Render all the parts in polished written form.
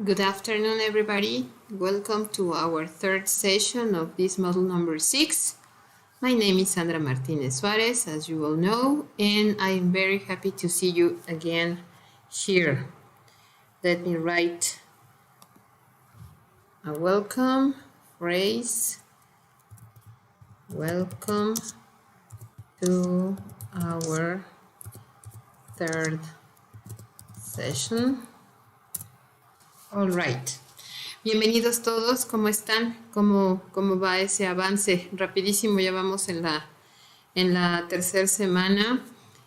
Good afternoon, everybody. Welcome to our third session of this module number 6. My name is Sandra Martinez Suárez, as you all know, and I am very happy to see you again here. Let me write a welcome phrase. Welcome to our third session. All right. Bienvenidos todos. ¿Cómo están? ¿Cómo va ese avance? Rapidísimo, ya vamos en la tercera semana.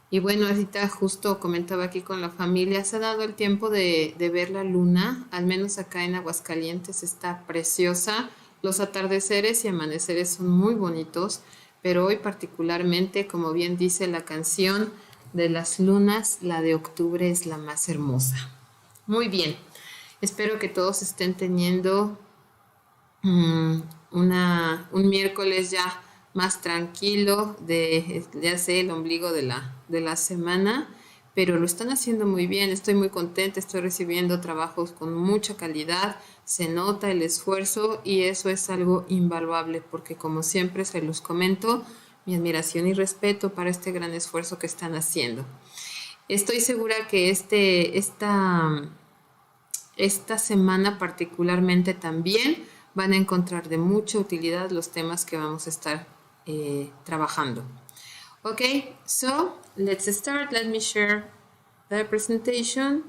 Y bueno, ahorita justo comentaba aquí con la familia, se ha dado el tiempo de ver la luna, al menos acá en Aguascalientes está preciosa. Los atardeceres y amaneceres son muy bonitos, pero hoy particularmente, como bien dice la canción de las lunas, la de octubre es la más hermosa. Muy bien. Espero que todos estén teniendo un miércoles ya más tranquilo, ya sé, el ombligo de la semana, pero lo están haciendo muy bien. Estoy muy contenta, estoy recibiendo trabajos con mucha calidad, se nota el esfuerzo y eso es algo invaluable porque, como siempre se los comento, mi admiración y respeto para este gran esfuerzo que están haciendo. Estoy segura que esta semana particularmente también van a encontrar de mucha utilidad los temas que vamos a estar trabajando. Okay, so let's start. Let me share the presentation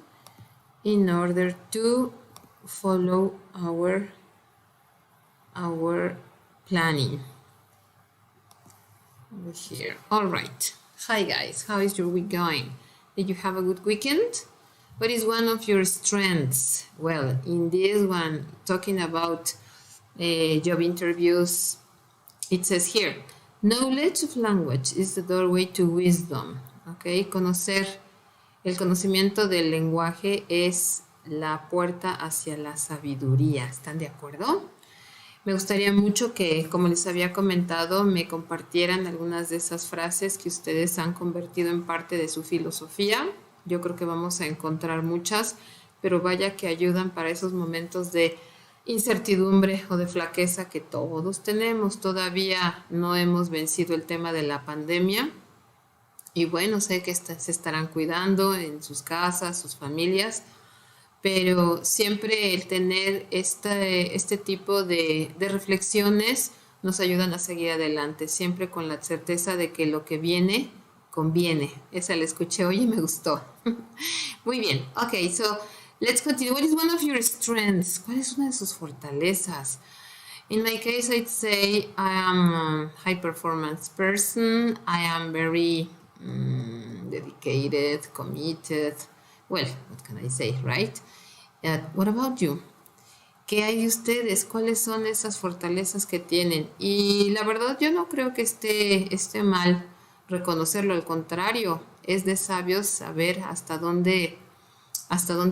in order to follow our planning. Over here. All right. Hi guys, how is your week going? Did you have a good weekend? What is one of your strengths? Well, in this one, talking about job interviews, it says here, knowledge of language is the doorway to wisdom. Okay, el conocimiento del lenguaje es la puerta hacia la sabiduría. ¿Están de acuerdo? Me gustaría mucho que, como les había comentado, me compartieran algunas de esas frases que ustedes han convertido en parte de su filosofía. Yo creo que vamos a encontrar muchas, pero vaya que ayudan para esos momentos de incertidumbre o de flaqueza que todos tenemos. Todavía no hemos vencido el tema de la pandemia y bueno, sé que se estarán cuidando en sus casas, sus familias, pero siempre el tener este tipo de reflexiones nos ayudan a seguir adelante, siempre con la certeza de que lo que viene conviene. Esa la escuché hoy y me gustó. Muy bien. Okay, so let's continue. What is one of your strengths? ¿Cuál es una de sus fortalezas? In my case, I'd say I am a high performance person. I am very dedicated, committed. Well, what can I say, right? What about you? ¿Qué hay de ustedes? ¿Cuáles son esas fortalezas que tienen? Y la verdad, yo no creo que esté mal reconocerlo, al contrario, es de sabios saber hasta dónde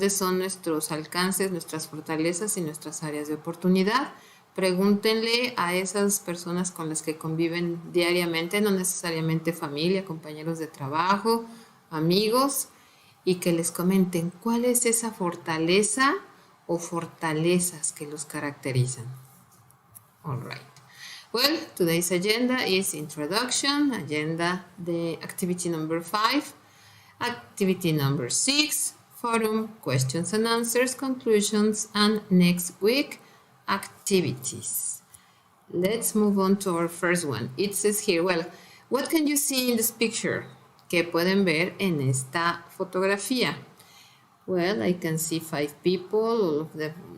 son nuestros alcances, nuestras fortalezas y nuestras áreas de oportunidad. Pregúntenle a esas personas con las que conviven diariamente, no necesariamente familia, compañeros de trabajo, amigos, y que les comenten cuál es esa fortaleza o fortalezas que los caracterizan. All right. Well, today's agenda is introduction, agenda, the activity number 5, activity number 6, forum, questions and answers, conclusions, and next week, activities. Let's move on to our first one. It says here, well, what can you see in this picture? ¿Qué pueden ver en esta fotografía? Well, I can see 5 people,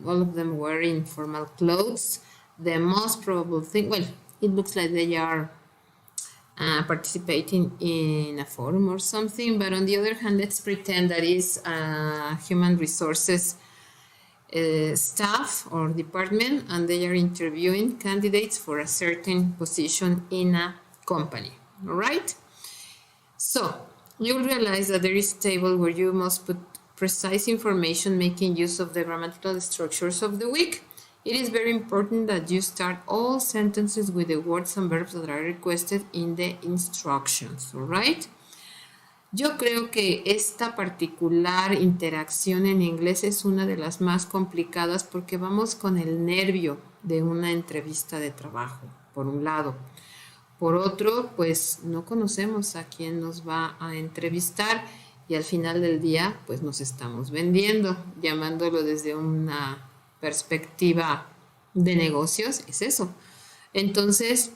all of them wearing formal clothes. The most probable thing, well, it looks like they are participating in a forum or something, but on the other hand, let's pretend that is human resources staff or department, and they are interviewing candidates for a certain position in a company, all right? So, you'll realize that there is a table where you must put precise information making use of the grammatical structures of the week. It is very important that you start all sentences with the words and verbs that are requested in the instructions, all right? Yo creo que esta particular interacción en inglés es una de las más complicadas porque vamos con el nervio de una entrevista de trabajo, por un lado. Por otro, pues no conocemos a quién nos va a entrevistar y al final del día, pues nos estamos vendiendo, llamándolo desde una perspectiva de negocios, es eso. Entonces,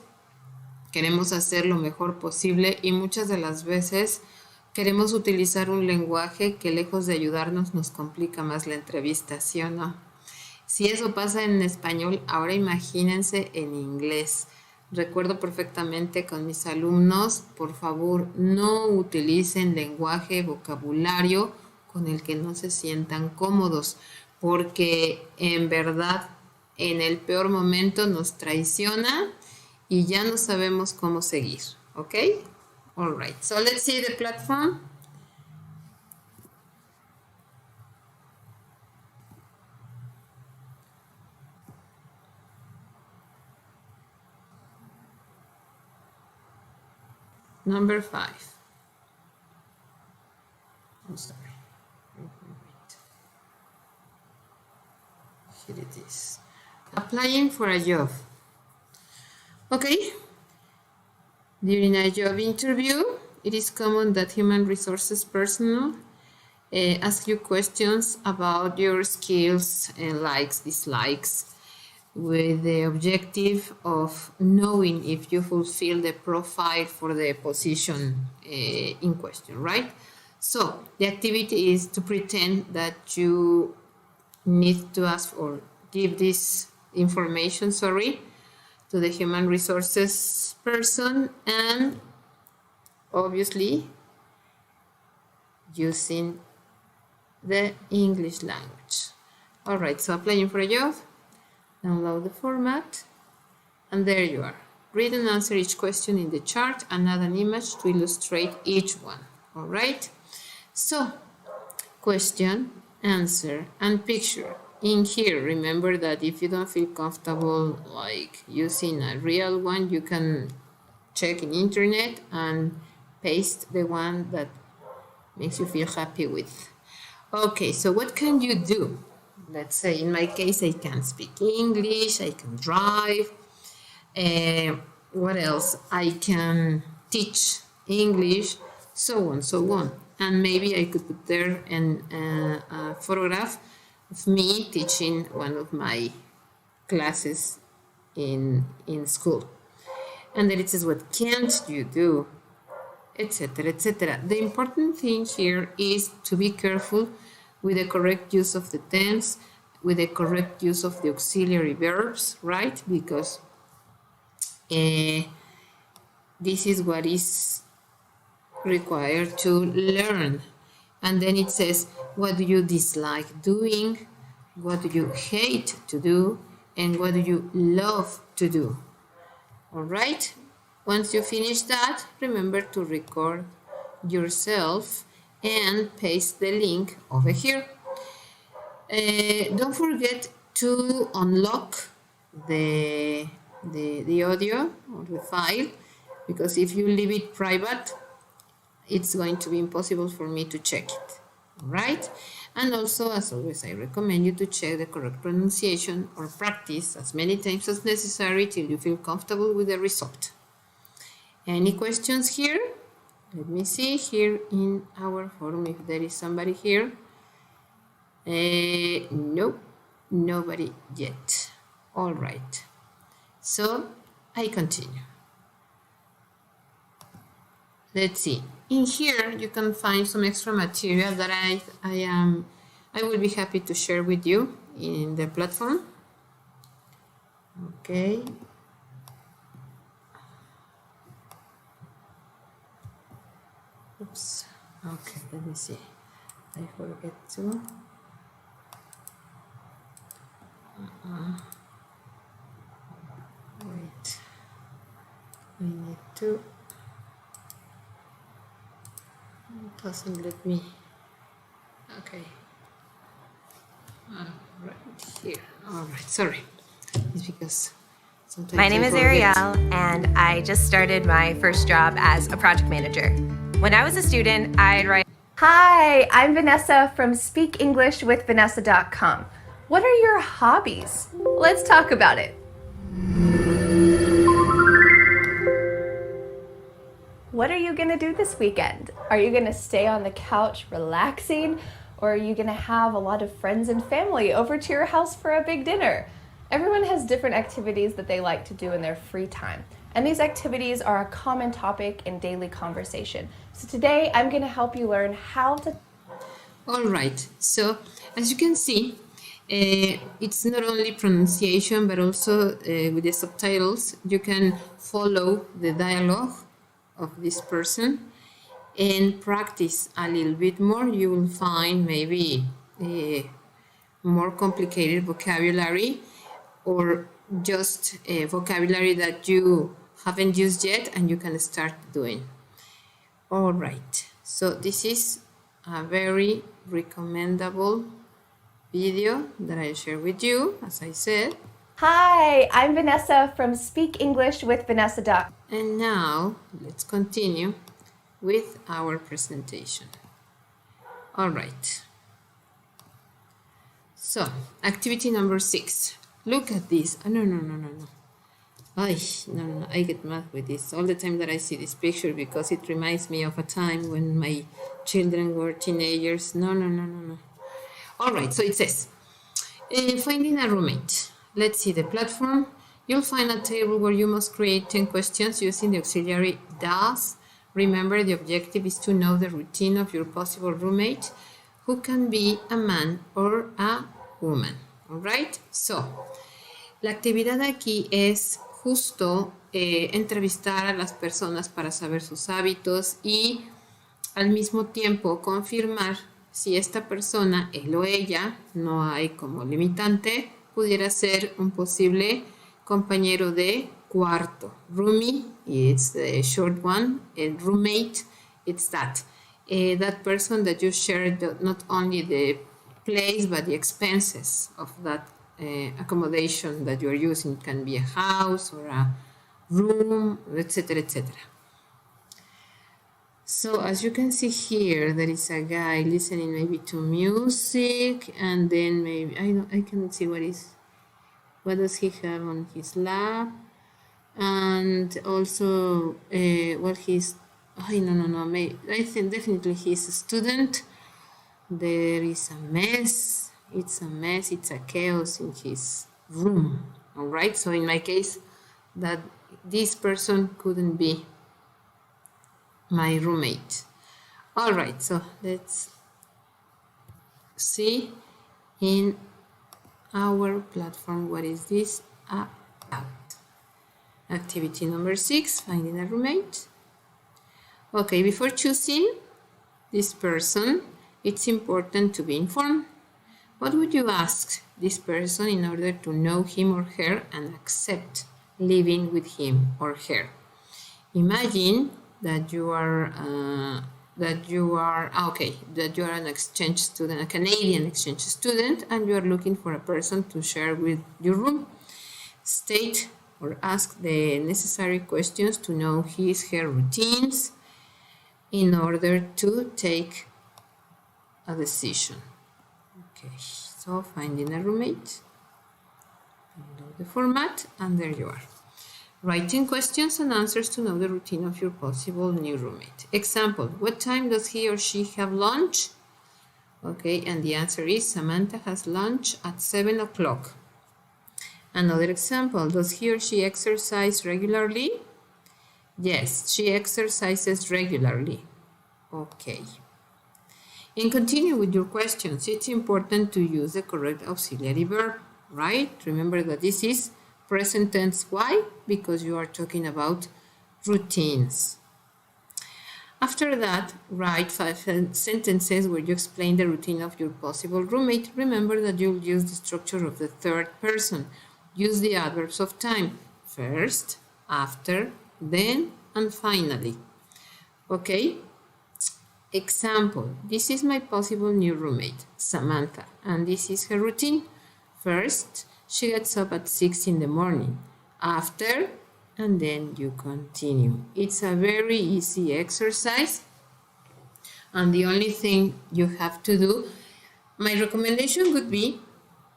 queremos hacer lo mejor posible y muchas de las veces queremos utilizar un lenguaje que lejos de ayudarnos nos complica más la entrevista, ¿sí o no? Si eso pasa en español, ahora imagínense en inglés. Recuerdo perfectamente con mis alumnos, por favor, no utilicen lenguaje, vocabulario con el que no se sientan cómodos, porque en verdad en el peor momento nos traiciona y ya no sabemos cómo seguir, ¿ok? All right, so let's see the platform. Number 5. I'm sorry. Here it is. Applying for a job. Okay. During a job interview, it is common that human resources personnel ask you questions about your skills and likes, dislikes, with the objective of knowing if you fulfill the profile for the position in question, right? So the activity is to pretend that you need to ask or give this information, to the human resources person, and obviously using the English language. All right, so applying for a job. Download the format, and there you are. Read and answer each question in the chart and add an image to illustrate each one. All right? So, question, answer, and picture. In here, remember that if you don't feel comfortable like using a real one, you can check in internet and paste the one that makes you feel happy with. Okay, so what can you do? Let's say in my case, I can speak English, I can drive. What else? I can teach English, so on. And maybe I could put there a photograph of me teaching one of my classes in school. And then it says, what can't you do? Etc., etc. The important thing here is to be careful with the correct use of the tense, with the correct use of the auxiliary verbs, right? Because this is what is required to learn. And then it says, what do you dislike doing? What do you hate to do? And what do you love to do? All right? Once you finish that, remember to record yourself and paste the link over here. Don't forget to unlock the audio or the file, because if you leave it private, it's going to be impossible for me to check it, right? And also, as always, I recommend you to check the correct pronunciation or practice as many times as necessary till you feel comfortable with the result. Any questions here? Let me see here in our forum if there is somebody here. No, nobody yet. All right. So I continue. Let's see. In here you can find some extra material that I will be happy to share with you in the platform. Okay. Oops. Okay, let me see. I forget to. Wait. I need to. It doesn't let me. Okay. Right here. All right. Sorry. It's because. My name is Ariel, and I just started my first job as a project manager. When I was a student, I'd write. Hi, I'm Vanessa from SpeakEnglishWithVanessa.com. What are your hobbies? Let's talk about it. What are you gonna do this weekend? Are you gonna stay on the couch relaxing? Or are you gonna have a lot of friends and family over to your house for a big dinner? Everyone has different activities that they like to do in their free time. And these activities are a common topic in daily conversation. So today I'm gonna help you learn how to... All right, so as you can see, it's not only pronunciation, but also with the subtitles, you can follow the dialogue of this person and practice a little bit more. You will find maybe more complicated vocabulary or just vocabulary that you haven't used yet and you can start doing. All right, so this is a very recommendable video that I share with you, as I said. Hi, I'm Vanessa from SpeakEnglishWithVanessa.com. And now let's continue with our presentation. All right. So, activity number 6. Look at this. Oh, no. No, I get mad with this all the time that I see this picture because it reminds me of a time when my children were teenagers. No. All right, so it says, finding a roommate. Let's see the platform. You'll find a table where you must create 10 questions using the auxiliary does. Remember, the objective is to know the routine of your possible roommate, who can be a man or a woman. All right? So, la actividad aquí es justo entrevistar a las personas para saber sus hábitos y al mismo tiempo confirmar si esta persona, él o ella, no hay como limitante, pudiera ser un posible compañero de cuarto. Roomie, it's the short one, and roommate, it's that person that you share not only the place but the expenses of that accommodation that you are using. It can be a house or a room, etc., etc. So as you can see here, there is a guy listening maybe to music, and then maybe I cannot see what does he have on his lap, and also he's maybe I think definitely he's a student. There is a mess. It's a chaos in his room. All right, so in my case, that this person couldn't be my roommate. All right, so let's see in our platform what is this about. Activity number 6, finding a roommate. Okay, before choosing this person, it's important to be informed. What would you ask this person in order to know him or her and accept living with him or her? Imagine that you are an exchange student, a Canadian exchange student, and you are looking for a person to share with your room. State or ask the necessary questions to know her routines in order to take a decision. Okay, so finding a roommate, download the format, and there you are. Writing questions and answers to know the routine of your possible new roommate. Example, what time does he or she have lunch? Okay, and the answer is Samantha has lunch at 7 o'clock. Another example, does he or she exercise regularly? Yes, she exercises regularly. Okay. And continue with your questions. It's important to use the correct auxiliary verb, right? Remember that this is present tense. Why? Because you are talking about routines. After that, write 5 sentences where you explain the routine of your possible roommate. Remember that you'll use the structure of the third person. Use the adverbs of time. First, after, then, and finally. Okay? Example, this is my possible new roommate, Samantha, and this is her routine. First, she gets up at 6 in the morning. After, and then you continue. It's a very easy exercise. and the only thing you have to do, my recommendation would be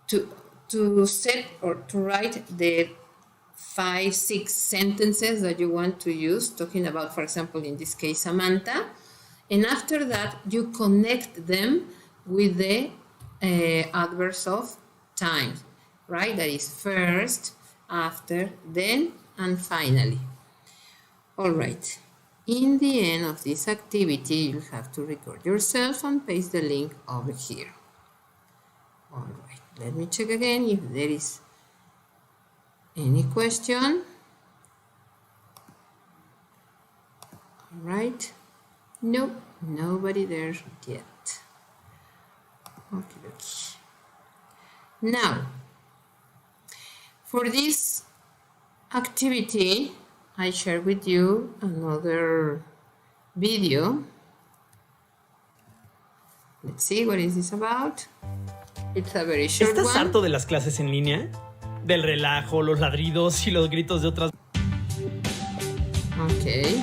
to set or to write the 5-6 sentences that you want to use, talking about, for example, in this case, Samantha, and after that you connect them with the adverbs of time, right? That is first, after, then, and finally. All right. In the end of this activity, you'll have to record yourself and paste the link over here. All right. Let me check again if there is any question. All right. Nope, nobody there yet. Okay. Now, for this activity, I share with you another video. Let's see, what is this about? It's a very short one. ¿Estás harto de las clases en línea? Del relajo, los ladridos y los gritos de otras... Okay.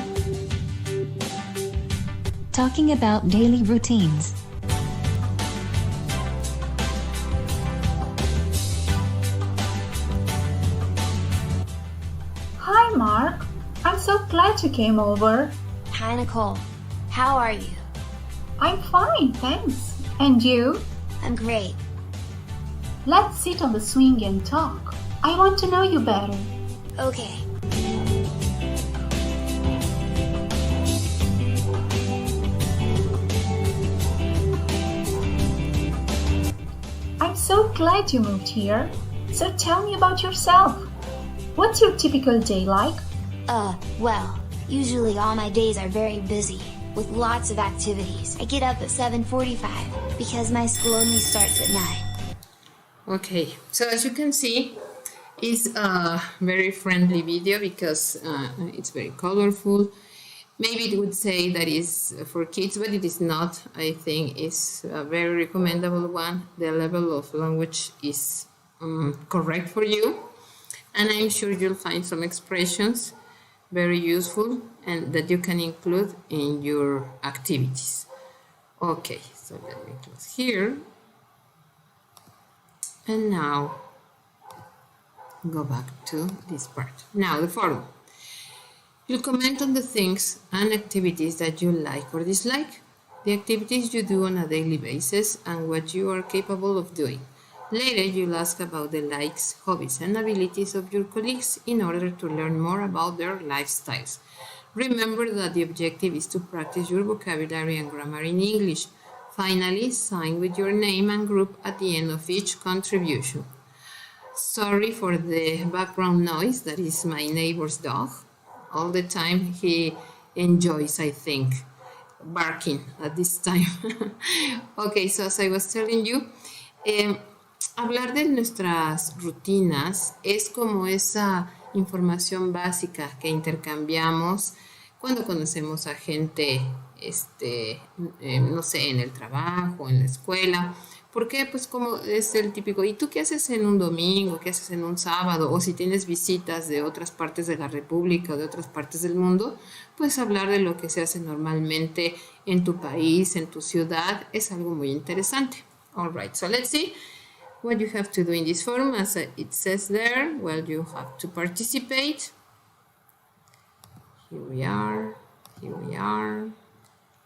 Talking about daily routines. Hi, Mark. I'm so glad you came over. Hi, Nicole. How are you? I'm fine, thanks. And you? I'm great. Let's sit on the swing and talk. I want to know you better. Okay. I'm so glad you moved here. So tell me about yourself. What's your typical day like? Well, usually all my days are very busy, with lots of activities. I get up at 7:45 because my school only starts at 9. Okay, so as you can see, it's a very friendly video because it's very colorful. Maybe it would say that is for kids, but it is not. I think it's a very recommendable one. The level of language is correct for you. And I'm sure you'll find some expressions very useful and that you can include in your activities. Okay, so let me close here. And now go back to this part. Now the forum. You'll comment on the things and activities that you like or dislike, the activities you do on a daily basis, and what you are capable of doing. Later, you'll ask about the likes, hobbies, and abilities of your colleagues in order to learn more about their lifestyles. Remember that the objective is to practice your vocabulary and grammar in English. Finally, sign with your name and group at the end of each contribution. Sorry for the background noise, that is my neighbor's dog. All the time he enjoys, I think, barking at this time. Okay, so as I was telling you, hablar de nuestras rutinas es como esa información básica que intercambiamos cuando conocemos a gente, no sé, en el trabajo, en la escuela. Porque pues como es el típico, ¿y tú qué haces en un domingo? ¿Qué haces en un sábado? O si tienes visitas de otras partes de la República o de otras partes del mundo, pues hablar de lo que se hace normalmente en tu país, en tu ciudad, es algo muy interesante. All right, so let's see what you have to do in this forum. As it says there, well, you have to participate. Here we are.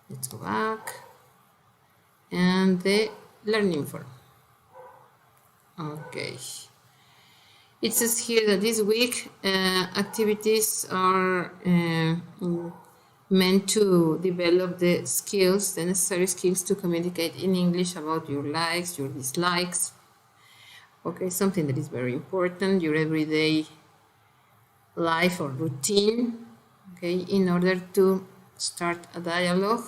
Let's go back. And the learning form. Okay. It says here that this week activities are meant to develop the skills, the necessary skills to communicate in English about your likes, your dislikes. Okay, something that is very important, your everyday life or routine, okay, in order to start a dialogue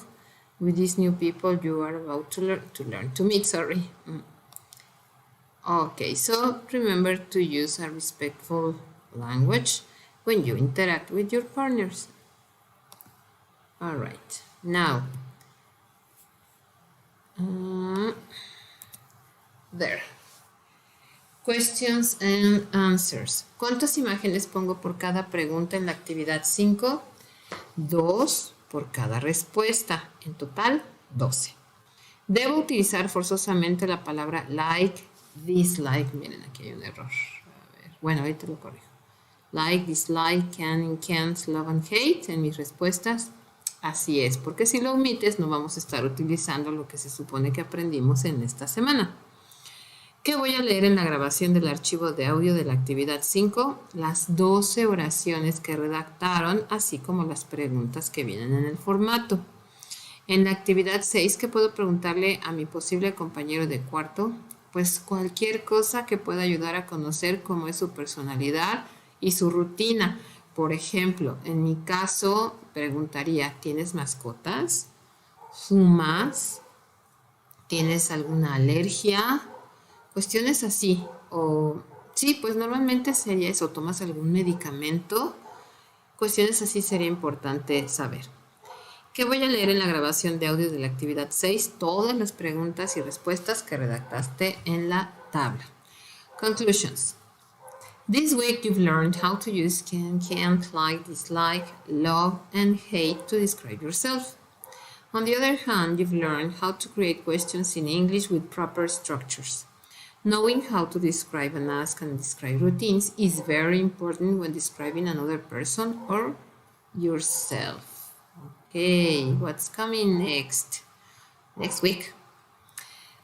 with these new people you are about to learn to meet. Okay, so remember to use a respectful language when you interact with your partners. All right, now there. Questions and answers. ¿Cuántas imágenes pongo por cada pregunta en la actividad 5? 2 por cada respuesta. En total, 12. Debo utilizar forzosamente la palabra like, dislike. Miren, aquí hay un error. A ver, bueno, ahorita lo corrijo. Like, dislike, can and can't, love and hate en mis respuestas. Así es, porque si lo omites no vamos a estar utilizando lo que se supone que aprendimos en esta semana. ¿Qué voy a leer en la grabación del archivo de audio de la actividad 5? Las 12 oraciones que redactaron, así como las preguntas que vienen en el formato. En la actividad 6, ¿qué puedo preguntarle a mi posible compañero de cuarto? Pues cualquier cosa que pueda ayudar a conocer cómo es su personalidad y su rutina. Por ejemplo, en mi caso, preguntaría, ¿tienes mascotas? ¿Fumas? ¿Tienes alguna alergia? Cuestiones así. O sí, pues normalmente sería eso. ¿Tomas algún medicamento? Cuestiones así sería importante saber. ¿Qué voy a leer en la grabación de audio de la actividad 6? Todas las preguntas y respuestas que redactaste en la tabla. Conclusions. This week you've learned how to use can, can't, like, dislike, love, and hate to describe yourself. On the other hand, you've learned how to create questions in English with proper structures. Knowing how to describe and ask and describe routines is very important when describing another person or yourself. Okay, what's coming next? Next week.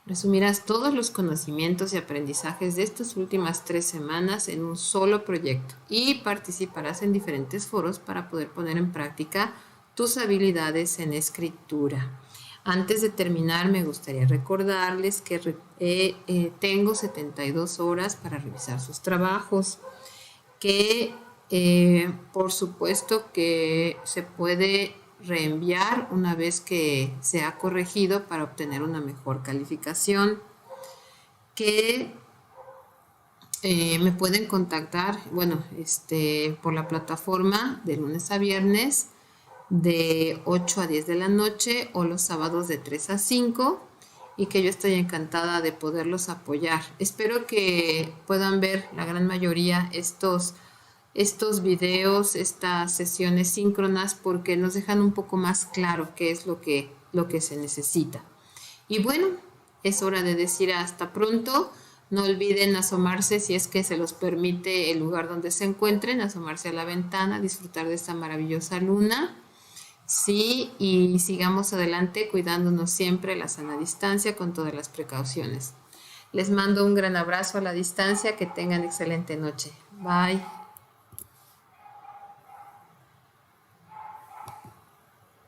Resumirás todos los conocimientos y aprendizajes de estas últimas 3 semanas en un solo proyecto y participarás en diferentes foros para poder poner en práctica tus habilidades en escritura. Antes de terminar, me gustaría recordarles que tengo 72 horas para revisar sus trabajos, que por supuesto que se puede reenviar una vez que se ha corregido para obtener una mejor calificación, que me pueden contactar, por la plataforma de lunes a viernes de 8 a 10 de la noche o los sábados de 3 a 5 y que yo estoy encantada de poderlos apoyar. Espero que puedan ver la gran mayoría estos videos, estas sesiones síncronas, porque nos dejan un poco más claro qué es lo que se necesita. Y bueno, es hora de decir hasta pronto. No olviden asomarse, si es que se los permite el lugar donde se encuentren, asomarse a la ventana, disfrutar de esta maravillosa luna. Sí, y sigamos adelante cuidándonos siempre la sana distancia con todas las precauciones. Les mando un gran abrazo a la distancia, que tengan excelente noche. Bye.